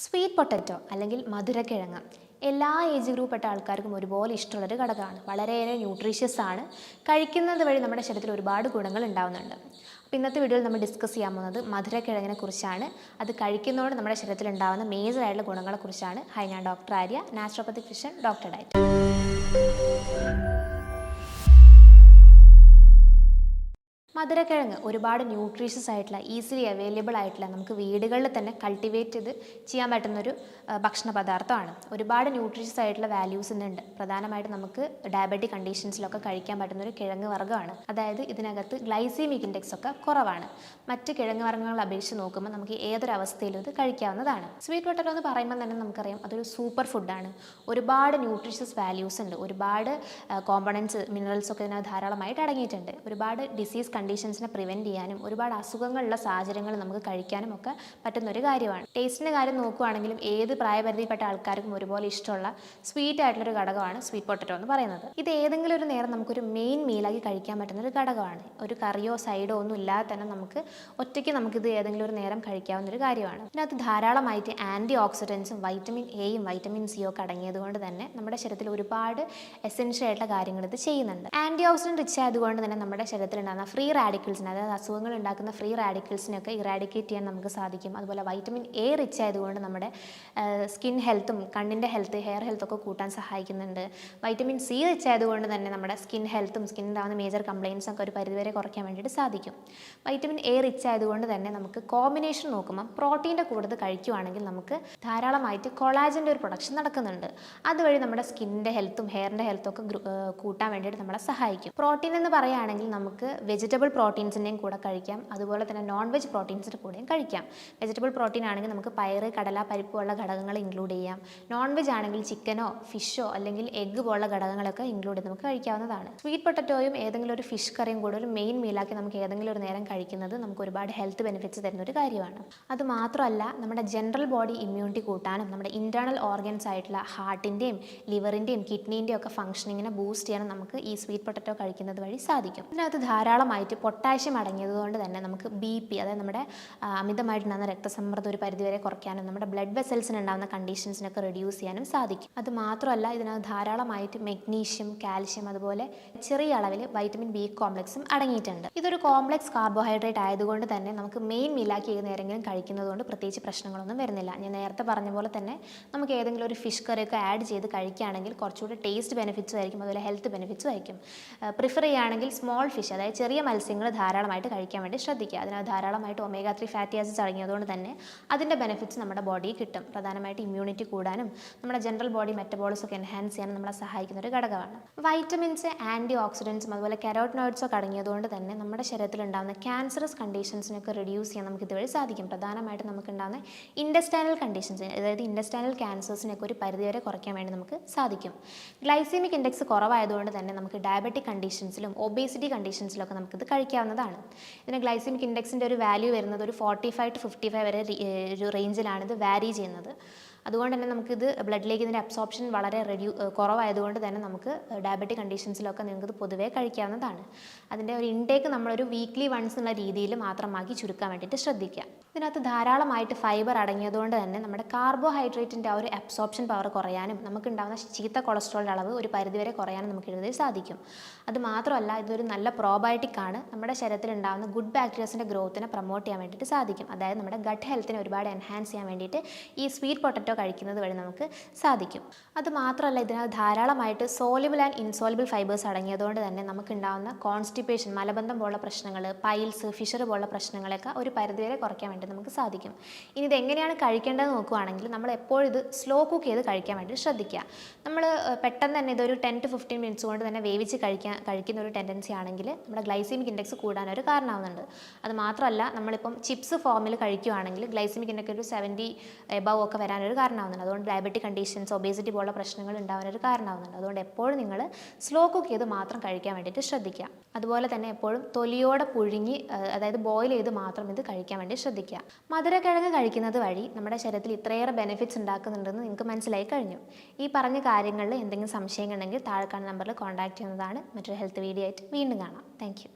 Sweet potato അല്ലെങ്കിൽ മധുരക്കിഴങ്ങ് എല്ലാ ഏജ് ഗ്രൂപ്പെട്ട ആൾക്കാർക്കും ഒരുപോലെ ഇഷ്ടമുള്ളൊരു ഘടകമാണ്. വളരെയേറെ ന്യൂട്രീഷ്യസ് ആണ്. കഴിക്കുന്നത് വഴി നമ്മുടെ ശരീരത്തിൽ ഒരുപാട് ഗുണങ്ങൾ ഉണ്ടാവുന്നുണ്ട്. അപ്പോൾ ഇന്നത്തെ വീഡിയോയിൽ നമ്മൾ ഡിസ്കസ് ചെയ്യാൻ പോകുന്നത് മധുരക്കിഴങ്ങിനെ കുറിച്ചാണ്. അത് കഴിക്കുന്നതോടെ നമ്മുടെ ശരീരത്തിൽ ഉണ്ടാകുന്ന മേജറായിട്ടുള്ള ഗുണങ്ങളെക്കുറിച്ചാണ്. ഹായ്, ഞാൻ doctor Arya, നാച്ചുറോപ്പത്തിക് physician, doctor diet. മധുരക്കിഴങ്ങ് ഒരുപാട് ന്യൂട്രീഷ്യസ് ആയിട്ടുള്ള, ഈസിലി അവൈലബിൾ ആയിട്ടുള്ള, നമുക്ക് വീടുകളിൽ തന്നെ കൾട്ടിവേറ്റ് ചെയ്ത് ചെയ്യാൻ പറ്റുന്നൊരു ഭക്ഷണ പദാർത്ഥമാണ്. ഒരുപാട് ന്യൂട്രീഷ്യസ് ആയിട്ടുള്ള വാല്യൂസ് ഇന്നുണ്ട്. പ്രധാനമായിട്ടും നമുക്ക് ഡയബറ്റിക് കണ്ടീഷൻസിലൊക്കെ കഴിക്കാൻ പറ്റുന്നൊരു കിഴങ്ങ് വർഗ്ഗമാണ്. അതായത് ഇതിനകത്ത് ഗ്ലൈസീമിക് ഇൻഡെക്സ് ഒക്കെ കുറവാണ്. മറ്റ് കിഴങ്ങ് വർഗ്ഗങ്ങൾ അപേക്ഷിച്ച് നോക്കുമ്പോൾ നമുക്ക് ഏതൊരു അവസ്ഥയിലും ഇത് കഴിക്കാവുന്നതാണ്. സ്വീറ്റ് പൊട്ടറ്റോ എന്ന് പറയുമ്പോൾ തന്നെ നമുക്കറിയാം അതൊരു സൂപ്പർ ഫുഡാണ്. ഒരുപാട് ന്യൂട്രീഷ്യസ് വാല്യൂസ് ഉണ്ട്. ഒരുപാട് കോമ്പണൻസ്, മിനറൽസ് ഒക്കെ ഇതിനകത്ത് ധാരാളമായിട്ട് അടങ്ങിയിട്ടുണ്ട്. ഒരുപാട് ഡിസീസ് കണ്ടീഷൻസിനെ പ്രിവെൻറ്റ് ചെയ്യാനും ഒരുപാട് അസുഖങ്ങളുള്ള സാഹചര്യങ്ങൾ നമുക്ക് കഴിക്കാനും ഒക്കെ പറ്റുന്നൊരു കാര്യമാണ്. ടേസ്റ്റിൻ്റെ കാര്യം നോക്കുകയാണെങ്കിലും ഏത് പ്രായപരിധിപ്പെട്ട ആൾക്കാർക്കും ഒരുപോലെ ഇഷ്ടമുള്ള സ്വീറ്റ് ആയിട്ടുള്ളൊരു ഘടകമാണ് സ്വീറ്റ് പൊട്ടറ്റോ എന്ന് പറയുന്നത്. ഇത് ഏതെങ്കിലും ഒരു നേരം നമുക്കൊരു മെയിൻ മീലാക്കി കഴിക്കാൻ പറ്റുന്നൊരു ഘടകമാണ്. ഒരു കറിയോ സൈഡോ ഒന്നും ഇല്ലാതെ തന്നെ ഒറ്റയ്ക്ക് നമുക്കിത് ഏതെങ്കിലും ഒരു നേരം കഴിക്കാവുന്നൊരു കാര്യമാണ്. ഇതിനകത്ത് ധാരാളമായിട്ട് ആൻറ്റി ഓക്സിഡൻസും വൈറ്റമിൻ എയും വൈറ്റമിൻ സിയും ഒക്കെ അടങ്ങിയത് കൊണ്ട് തന്നെ നമ്മുടെ ശരീരത്തിൽ ഒരുപാട് എസെൻഷ്യൽ ആയിട്ടുള്ള കാര്യങ്ങൾ ഇത് ചെയ്യുന്നുണ്ട്. ആൻറ്റി ഓക്സിഡൻറ്റ് റിച്ച് ആയതുകൊണ്ട് തന്നെ നമ്മുടെ ശരീരത്തിൽ ഉണ്ടാകുന്ന ഫ്രീ റാഡിക്കൽസിന്, അതായത് അസുഖങ്ങൾ ഉണ്ടാക്കുന്ന ഫ്രീ റാഡിക്കൽസിനൊക്കെ ഇറാഡിക്കേറ്റ് ചെയ്യാൻ നമുക്ക് സാധിക്കും. അതുപോലെ വൈറ്റമിൻ എ റിച്ച് ആയതുകൊണ്ട് നമ്മുടെ സ്കിൻ ഹെൽത്തും കണ്ണിൻ്റെ ഹെൽത്ത്, ഹെയർ ഹെൽത്തൊക്കെ കൂട്ടാൻ സഹായിക്കുന്നുണ്ട്. വൈറ്റമിൻ സി റിച്ച് ആയതുകൊണ്ട് തന്നെ നമ്മുടെ സ്കിൻ ഹെൽത്തും സ്കിന്നുണ്ടാകുന്ന മേജർ കംപ്ലയിൻസും ഒക്കെ ഒരു പരിധിവരെ കുറയ്ക്കാൻ വേണ്ടിയിട്ട് സാധിക്കും. വൈറ്റമിൻ എ റിച്ച് ആയതുകൊണ്ട് തന്നെ നമുക്ക് കോമ്പിനേഷൻ നോക്കുമ്പോൾ പ്രോട്ടീൻ്റെ കൂടുതൽ കഴിക്കുകയാണെങ്കിൽ നമുക്ക് ധാരാളമായിട്ട് കൊളാജൻ്റെ ഒരു പ്രൊഡക്ഷൻ നടക്കുന്നുണ്ട്. അതുവഴി നമ്മുടെ സ്കിന്നിൻ്റെ ഹെൽത്തും ഹെയറിൻ്റെ ഹെൽത്തും ഒക്കെ കൂട്ടാൻ വേണ്ടിയിട്ട് നമ്മളെ സഹായിക്കും. പ്രോട്ടീൻ എന്ന് പറയുകയാണെങ്കിൽ നമുക്ക് വെജിറ്റബിൾ പ്രോട്ടീൻസിൻ്റെയും കൂടെ കഴിക്കാം. അതുപോലെ തന്നെ നോൺ വെജ് പ്രോട്ടീൻസിൻ്റെ കൂടെയും കഴിക്കാം. വെജിറ്റബിൾ പ്രോട്ടീൻ ആണെങ്കിൽ നമുക്ക് പയറ്, കടല, പരിപ്പ് പോലുള്ള ഘടകങ്ങൾ ഇൻക്ലൂഡ് ചെയ്യാം. നോൺ വെജ് ആണെങ്കിൽ ചിക്കനോ ഫിഷോ അല്ലെങ്കിൽ എഗ്ഗ് പോലുള്ള ഘടകങ്ങളൊക്കെ ഇൻക്ലൂഡ് ചെയ്ത് നമുക്ക് കഴിക്കാവുന്നതാണ്. സ്വീറ്റ് പൊട്ടറ്റോയും ഏതെങ്കിലും ഒരു ഫിഷ് കറിയും കൂടെ ഒരു മെയിൻ മീലാക്കി നമുക്ക് ഏതെങ്കിലും ഒരു നേരം കഴിക്കുന്നത് നമുക്ക് ഒരുപാട് ഹെൽത്ത് ബെനിഫിറ്റ്സ് തരുന്ന ഒരു കാര്യമാണ്. അത് മാത്രമല്ല നമ്മുടെ ജനറൽ ബോഡി ഇമ്മ്യൂണിറ്റി കൂട്ടാനും നമ്മുടെ ഇൻറ്റേർണൽ ഓർഗൻസ് ആയിട്ടുള്ള ഹാർട്ടിൻ്റെയും ലിവറിൻ്റെയും കിഡ്നീൻ്റെയും ഒക്കെ ഫംഗ്ഷനിങ്ങിനെ ബൂസ്റ്റ് ചെയ്യാനും നമുക്ക് ഈ സ്വീറ്റ് പൊട്ടറ്റോ കഴിക്കുന്നത് വഴി സാധിക്കും. ഇതിനകത്ത് ധാരാളമായിട്ട് പൊട്ടാഷ്യം അടങ്ങിയതുകൊണ്ട് തന്നെ നമുക്ക് BP, അതായത് നമ്മുടെ അമിതമായിട്ടുണ്ടാകുന്ന രക്തസമ്മർദ്ദം ഒരു പരിധിവരെ കുറയ്ക്കാനും നമ്മുടെ ബ്ലഡ് വെസൽസിന് ഉണ്ടാകുന്ന കണ്ടീഷൻസിനൊക്കെ റെഡ്യൂസ് ചെയ്യാനും സാധിക്കും. അത് മാത്രമല്ല ഇതിനകത്ത് ധാരാളമായിട്ട് മെഗ്നീഷ്യം, കാൽഷ്യം, അതുപോലെ ചെറിയ അളവിൽ വൈറ്റമിൻ B കോംപ്ലക്സും അടങ്ങിയിട്ടുണ്ട്. ഇതൊരു കോംപ്ലക്സ് കാർബോഹൈഡ്രേറ്റ് ആയതുകൊണ്ട് തന്നെ നമുക്ക് മെയിൻ മീലാക്കി ഏത് നേരെങ്കിലും കഴിക്കുന്നതുകൊണ്ട് പ്രത്യേകിച്ച് പ്രശ്നങ്ങളൊന്നും വരുന്നില്ല. ഞാൻ നേരത്തെ പറഞ്ഞ പോലെ തന്നെ നമുക്ക് ഏതെങ്കിലും ഒരു ഫിഷ് കറിയൊക്കെ ആഡ് ചെയ്ത് കഴിക്കുകയാണെങ്കിൽ കുറച്ചുകൂടി ടേസ്റ്റ് ബെനിഫിറ്റ്സും ആയിരിക്കും, അതുപോലെ ഹെൽത്ത് ബെനിഫിറ്റ്സും ആയിരിക്കും. പ്രിഫർ ചെയ്യുകയാണെങ്കിൽ സ്മോൾ ഫിഷ്, അതായത് ചെറിയ മത്സ്യങ്ങൾ ധാരാളമായിട്ട് കഴിക്കാൻ വേണ്ടി ശ്രദ്ധിക്കുക. അതിനകത്ത് ധാരാളമായിട്ട് ഒമേഗ 3 ഫാറ്റി ആസിഡ്സ് അടങ്ങിയതുകൊണ്ട് തന്നെ അതിൻ്റെ ബെനിഫിറ്റ്സ് നമ്മുടെ ബോഡിയിൽ കിട്ടും. പ്രധാനമായിട്ട് ഇമ്മ്യൂണിറ്റി കൂടാനും നമ്മുടെ ജനറൽ ബോഡി മെറ്റബോളിസം ഒക്കെ എൻഹാൻസ് ചെയ്യാനും നമ്മളെ സഹായിക്കുന്ന ഒരു ഘടകമാണ്. വൈറ്റമിൻസ്, ആൻറ്റി ഓക്സിഡൻസും അതുപോലെ കരോട്ടിനോയിഡ്സും ഒക്കെ അടങ്ങിയതുകൊണ്ട് തന്നെ നമ്മുടെ ശരീരത്തിൽ ഉണ്ടാകുന്ന ക്യാൻസറസ് കണ്ടീഷൻസിനൊക്കെ റിഡ്യൂസ് ചെയ്യാൻ നമുക്ക് ഇതുവഴി സാധിക്കും. പ്രധാനമായിട്ടും നമുക്കുണ്ടാകുന്ന ഇൻഡസ്റ്റൈനൽ കണ്ടീഷൻസ്, അതായത് ഇൻഡസ്റ്റൈനൽ ക്യാൻസേഴ്സിനൊക്കെ ഒരു പരിധിവരെ കുറയ്ക്കാൻ വേണ്ടി നമുക്ക് സാധിക്കും. ഗ്ലൈസീമിക് ഇൻഡെക്സ് കുറവായതുകൊണ്ട് തന്നെ നമുക്ക് ഡയബറ്റിക് കണ്ടീഷൻസിലും ഒബേസിറ്റി കണ്ടീഷൻസിലൊക്കെ നമുക്കിത് കഴിക്കാവുന്നതാണ്. ഇതിന് ഗ്ലൈസീമിക് ഇൻഡെക്സിൻ്റെ ഒരു വാല്യൂ വരുന്നത് ഒരു 45 to 55 വരെ ഒരു റേഞ്ചിലാണ് ഇത് വാരി ചെയ്യുന്നത്. അതുകൊണ്ട് തന്നെ നമുക്കിത് ബ്ലഡിലേക്ക് ഇതിൻ്റെ അബ്സോർപ്ഷൻ വളരെ കുറവായതുകൊണ്ട് തന്നെ നമുക്ക് ഡയബറ്റിക് കണ്ടീഷൻസിലൊക്കെ നിങ്ങൾക്കിത് പൊതുവേ കഴിക്കാവുന്നതാണ്. അതിൻ്റെ ഒരു ഇൻടേക്ക് നമ്മളൊരു വീക്ക്ലി വൺസ് എന്നുള്ള രീതിയിൽ മാത്രമാക്കി ചുരുക്കാൻ വേണ്ടിയിട്ട് ശ്രദ്ധിക്കുക. ഇതിനകത്ത് ധാരാളമായിട്ട് ഫൈബർ അടങ്ങിയതുകൊണ്ട് തന്നെ നമ്മുടെ കാർബോഹൈഡ്രേറ്റിൻ്റെ ആ ഒരു അബ്സോർപ്ഷൻ പവർ കുറയാനും നമുക്കുണ്ടാകുന്ന ചീത്ത കൊളസ്ട്രോളിൻ്റെ അളവ് ഒരു പരിധിവരെ കുറയാനും നമുക്ക് ഇതിൽ സാധിക്കും. അത് മാത്രമല്ല ഇതൊരു നല്ല പ്രോബയോട്ടിക് ആണ്. നമ്മുടെ ശരീരത്തിൽ ഉണ്ടാകുന്ന ഗുഡ് ബാക്ടീരിയസിൻ്റെ ഗ്രോത്തിനെ പ്രൊമോട്ട് ചെയ്യാൻ വേണ്ടിയിട്ട് സാധിക്കും. അതായത് നമ്മുടെ ഗട്ട് ഹെൽത്തിനെ ഒരുപാട് എൻഹാൻസ് ചെയ്യാൻ വേണ്ടിയിട്ട് ഈ സ്വീറ്റ് പൊട്ടറ്റോ കഴിക്കുന്നത് വഴി നമുക്ക് സാധിക്കും. അത് മാത്രമല്ല ഇതിനകത്ത് ധാരാളമായിട്ട് സോലിബിൾ ആൻഡ് ഇൻസോലിബിൾ ഫൈബേഴ്സ് അടങ്ങിയതുകൊണ്ട് തന്നെ നമുക്കുണ്ടാകുന്ന കോൺസ്റ്റിപ്പേഷൻ, മലബന്ധം പോലുള്ള പ്രശ്നങ്ങൾ, പൈൽസ്, ഫിഷർ പോലുള്ള പ്രശ്നങ്ങളൊക്കെ ഒരു പരിധിവരെ കുറയ്ക്കാൻ വേണ്ടി നമുക്ക് സാധിക്കും. ഇനി ഇതെങ്ങനെയാണ് കഴിക്കേണ്ടതെന്ന് നോക്കുകയാണെങ്കിൽ നമ്മൾ എപ്പോഴും ഇത് സ്ലോ കുക്ക് ചെയ്ത് കഴിക്കാൻ വേണ്ടി ശ്രദ്ധിക്കുക. നമ്മൾ പെട്ടെന്ന് തന്നെ ഇതൊരു 10 to 15 മിനിറ്റ്സ് കൊണ്ട് തന്നെ വേവിച്ച് കഴിക്കുന്ന ഒരു ടെൻഡൻസി ആണെങ്കിൽ നമ്മുടെ ഗ്ലൈസീമിക് ഇൻഡെക്സ് കൂടാനൊരു കാരണമാവുന്നുണ്ട്. അത് മാത്രമല്ല നമ്മളിപ്പം ചിപ്സ് ഫോമിൽ കഴിക്കുകയാണെങ്കിൽ ഗ്ലൈസീമിക് ഇൻഡെക്സ് ഒരു 70 എബവ് ഒക്കെ വരാനൊരു കാരണമാവുന്നുണ്ട്. അതുകൊണ്ട് ഡയബറ്റിക് കണ്ടീഷൻസ്, ഒബേസിറ്റി പോലുള്ള പ്രശ്നങ്ങൾ ഉണ്ടാവാനൊരു കാരണമാവുന്നുണ്ട്. അതുകൊണ്ട് എപ്പോഴും നിങ്ങൾ സ്ലോ കുക്ക് ചെയ്ത് മാത്രം കഴിക്കാൻ വേണ്ടിയിട്ട് ശ്രദ്ധിക്കുക. അതുപോലെ തന്നെ എപ്പോഴും തൊലിയോടെ പുഴുങ്ങി, അതായത് ബോയിൽ ചെയ്ത് മാത്രം ഇത് കഴിക്കാൻ വേണ്ടി ശ്രദ്ധിക്കുക. മധുരക്കിഴങ്ങ് കഴിക്കുന്നത് വഴി നമ്മുടെ ശരീരത്തിൽ ഇത്രയേറെ ബെനിഫിറ്റ്സ് ഉണ്ടാക്കുന്നുണ്ടെന്ന് നിങ്ങൾക്ക് മനസ്സിലായി കഴിഞ്ഞു. ഈ പറഞ്ഞ കാര്യങ്ങളിൽ എന്തെങ്കിലും സംശയങ്ങൾ ഉണ്ടെങ്കിൽ താഴെ കാണുന്ന നമ്പറിൽ കോൺടാക്ട് ചെയ്യുന്നതാണ്. മറ്റൊരു ഹെൽത്ത് വീഡിയോ ആയിട്ട് വീണ്ടും കാണാം. Thank you.